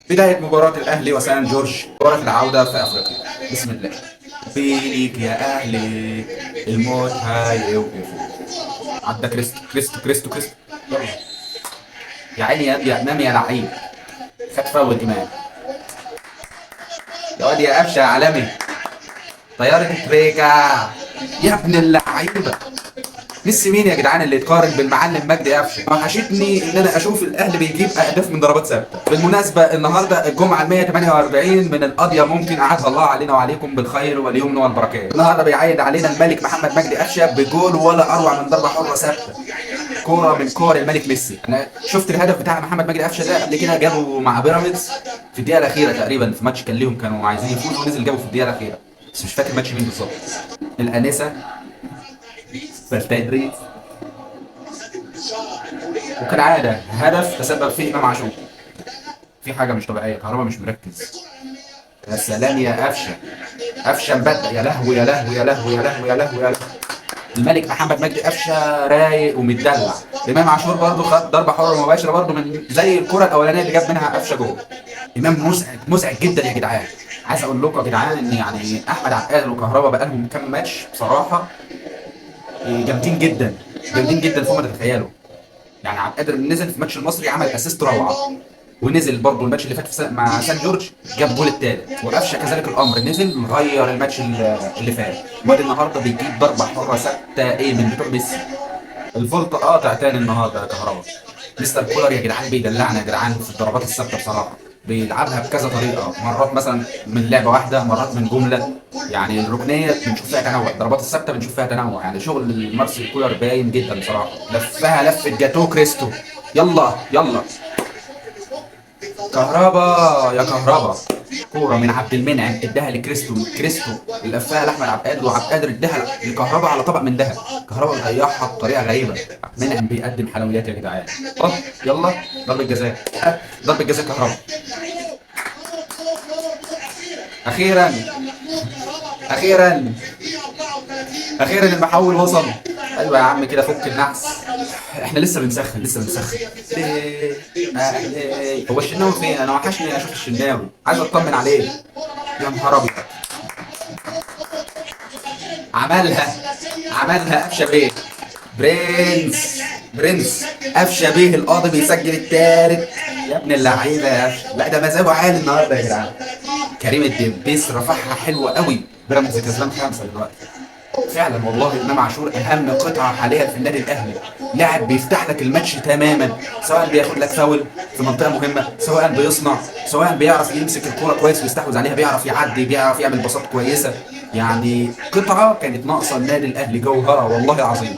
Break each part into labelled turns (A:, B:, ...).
A: بداية مباراة الأهلي وسان جورج، مباراة العودة في أفريقيا. بسم الله. فيك يا أهلي الموت هيوقف. عدى كريستو كريستو كريستو كريستو. يلا. يا عيني يا ابني، امام يا لعيب. خد فاول إمام. يا واد يا قفشة يا عالمي. طيارة تريكا يا ابن اللعيبة. ميسي مين يا جدعان اللي يتقارن بالمعلم مجدي قفشه؟ وحشتني ان انا اشوف الاهلي بيجيب اهداف من ضربات ثابته. بالمناسبه النهارده الجمعه ال 148 من القضيه، ممكن اعاد الله علينا وعليكم بالخير واليمن والبركات. النهارده بيعيد علينا الملك محمد مجدي قفشه بجول ولا اروع من ضربه حره ثابته. كوره من كور الملك ميسي. انا شفت الهدف بتاع محمد مجدي قفشه ده قبل كده، جابه مع بيراميدز في الدقيقه الاخيره تقريبا، في ماتش كان ليهم كانوا عايزين يفوزوا ونزل جابه في الدقيقه الاخيره، بس مش فاكر ماتش مين بالظبط. الانسه بالتدريب، وكالعادة هدف تسبب فيه إمام عاشور. في حاجة مش طبيعية، كهربا مش مركز. يا سلام يا قفشة. قفشة مبدأ، يا لهوي يا لهوي يا لهوي يا لهوي يا لهوي يا لهوي. الملك محمد مجدي قفشة رايق ومتدلع. إمام عاشور برضه خد ضربة حرة مباشرة برضه من زي الكرة الأولانية اللي جاب منها قفشة جول. إمام مزعج مزعج جدا يا جدعان. عايز أقول لكم يا جدعان إن يعني أحمد عبد القادر وكهربا بقالهم كام ماتش بصراحة جامدين جدا، جامدين جدا فوق ما تتخيلوا. يعني عبد القادر نزل في ماتش المصري عمل اسيست روعه، ونزل برضه الماتش اللي فات مع سان جورج جاب جول الثالث، وقفشه كذلك الامر نزل غير الماتش اللي فات. وادي النهارده بيجيب ضربه حره ثابته ايه من بتوع ميسي. الفولت قاطع تاني النهارده يا كهربا. مستر كولر يا جدعان بيدلعنا يا جدعان في الضربات الثابته بصراحه. بيلعبها بكذا طريقه، مرات مثلا من لعبه واحده، مرات من جمله. يعني الركنيه بنشوف فيها تنوع، الضربات الثابته بنشوف فيها تنوع. يعني شغل مارسيل كولر باين جدا بصراحه. لفها لفه جاتو كريستو. يلا يلا كهربا يا كهربا. كوره من عبد المنعم اداها لكريستو، كريستو لفها لاحمد عبد القادر، وعبد القادر اداها لكهربا على طبق من ذهب. كهربا ضيعها بطريقه غريبه. عبد المنعم بيقدم حلويات يا جدعان. يلا ضربه جزاء. ضربه جزاء كهربا. اخيرا اخيرا اخيرا المحول وصل. ايوه يا عم كده فك النحس. احنا لسه بنسخن لسه بنسخن. هو الشناوي فين؟ انا وحشني اشوف الشناوي، عايز اطمن عليه. يا نهار ابيض. عملها عملها قفشه بيه. برنس برنس قفشه بيه القاضي بيسجل التالت. يا ابن اللعيبه يا قفشه. لا ده مزاجه عالي النهارده يا جدعان. كريم الدبيس رفعها حلوه قوي. بيراميدز كسبان 5 دلوقتي. فعلا والله امام عاشور اهم قطعه حاليا في النادي الاهلي. لاعب بيفتح لك الماتش تماما، سواء بياخد لك فاول في منطقه مهمه، سواء بيصنع، سواء بيعرف يمسك الكوره كويس ويستحوذ عليها، بيعرف يعدي، بيعرف يعمل باصات كويسه. يعني قطعه كانت ناقصه النادي الاهلي، جوهره والله العظيم.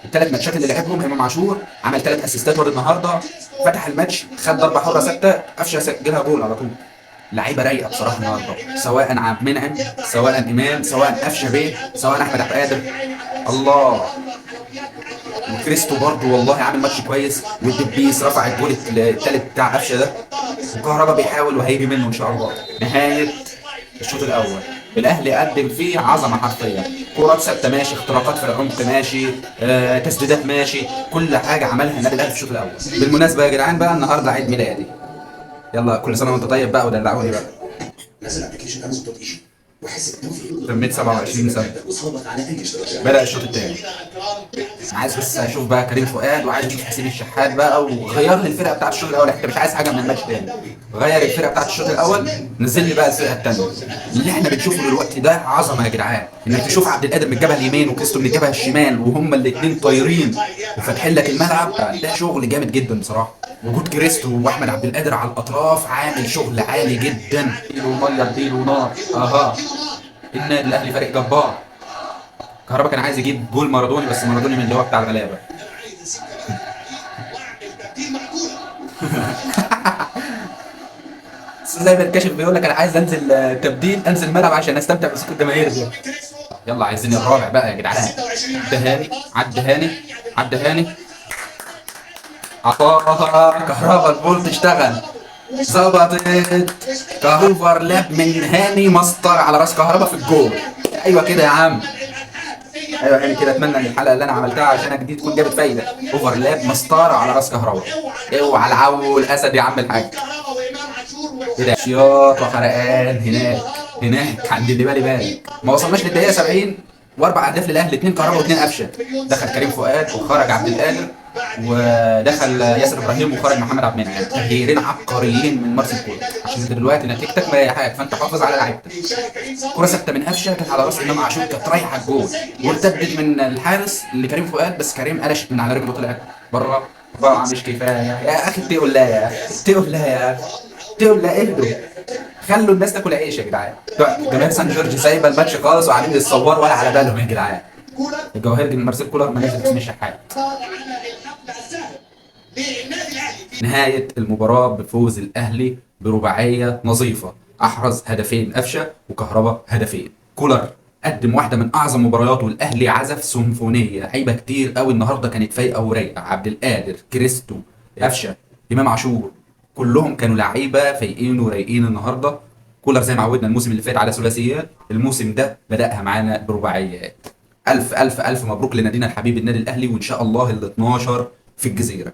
A: الثلاث ماتشات اللي لعبهم امام عاشور عمل 3 اسيستات، ورد النهارده فتح الماتش، خد ضربه حره ثابته، قفشه سجلها جول على طول. لعيبه رايقه بصراحه النهارده، سواء عبد المنعم، سواء امام، سواء قفشه بيه، سواء احمد عبد القادر. الله. وكريستو برضه والله عامل ماتش كويس، والدبيس رفع الجول الثالث بتاع قفشه ده. وكهربا بيحاول وهيجي منه ان شاء الله. نهايه الشوط الاول الاهلي قدم فيه عظمه حرفيا. كرات ثابته ماشي، اختراقات في العمق ماشي، تسديدات ماشي، كل حاجه عملها النادي الاهلي في الشوط الاول. بالمناسبه يا جدعان بقى النهارده عيد ميلادي. يلا كل سنه وانت طيب بقى، ودلعوني بقى. نزل ابلكيشن امازون دوت ايجي وحس تميت 27 سنه. بدأ الشوط الثاني. عايز بس اشوف بقى كريم فؤاد، وعايز اشوف حسين الشحات بقى، وغير لي الفرقه بتاعت الشوط الاول. انت مش عايز حاجه من الماتش تاني، غير الفرقه بتاعت الشوط الاول، نزل لي بقى الفرقه الثانيه. اللي احنا بنشوفه دلوقتي ده عظمه يا جدعان. انك تشوف عبد القادر من الجبهه اليمين وكريستو من الجبهه الشمال، وهما الاثنين طايرين وفاتحين لك الملعب، ده شغل جامد جدا بصراحه. وجود كريستو واحمد عبد القادر على الاطراف عامل شغل عالي جدا. اديله ميه اديله نار. النادي الاهلي فريق جبار. كهربا كان عايز يجيب جول مارادوني، بس مارادوني من اللي هو بتاع الغلابه. زي ما الكاشف بيقول لك انا عايز انزل تبديل، انزل الملعب عشان استمتع بصوت الجماهير دي. يلا عايزين الرابع بقى يا جدعان. عدهاني عدهاني عدهاني. عطاها كهربا، البولت اشتغل، ظبطت. كهوفر لاب من هاني مسطر على راس كهربا في الجول. ايوه كده يا عم، ايوه يعني كده. اتمنى ان الحلقه اللي انا عملتها عشانك دي تكون جابت فايده. اوفرلاب مسطره على راس كهربا. اوعى العول اسد يا عم الحاج. كده شياط وحرقان هناك عند اللي بالي بالك. ما وصلناش للدقيقه 70 واربع اهداف للاهلي، اثنين كهربا واثنين قفشه. دخل كريم فؤاد وخرج عبد القادر، ودخل ياسر ابراهيم وخرج محمد عبد المنعم. تغييرين عبقريين من مارسيل كولر، عشان انت دلوقتي نتيجتك مريحاك، فانت حافظ على لعيبتك. كرة ثابته من قفشه كانت على راس امام عاشور، كانت رايحه الجول وارتدت من الحارس لكريم فؤاد، بس كريم قلشت من على رجله طلعت بره. بقى مش كفايه يا اخي، اتقوا الله يا اخي، اتقوا الله يا اخي، اتقوا الله، اهدوا، خلوا الناس تاكل عيش يا جدعان. جماهير سان جورج سايبه الماتش خالص وقاعدين بيتصوروا ولا على بالهم يا جدعان. الجماهير مارسيل كولر ما نزلت من الشحات. نهاية المباراة بفوز الأهلي برباعية نظيفة، أحرز هدفين قفشة وكهربا هدفين. كولر قدم واحدة من أعظم مبارياته، والأهلي عزف سيمفونية. لعيبة كتير قوي النهاردة كانت فايقة ورايقة، عبد القادر، كريستو، قفشة، إمام عاشور، كلهم كانوا لعيبة فايقين ورايقين النهاردة. كولر زي ما عودنا الموسم اللي فات على ثلاثيات، الموسم ده بدأها معانا برباعيات. ألف ألف ألف مبروك لنادينا الحبيب النادي الأهلي، وإن شاء الله ال 12 في الجزيرة.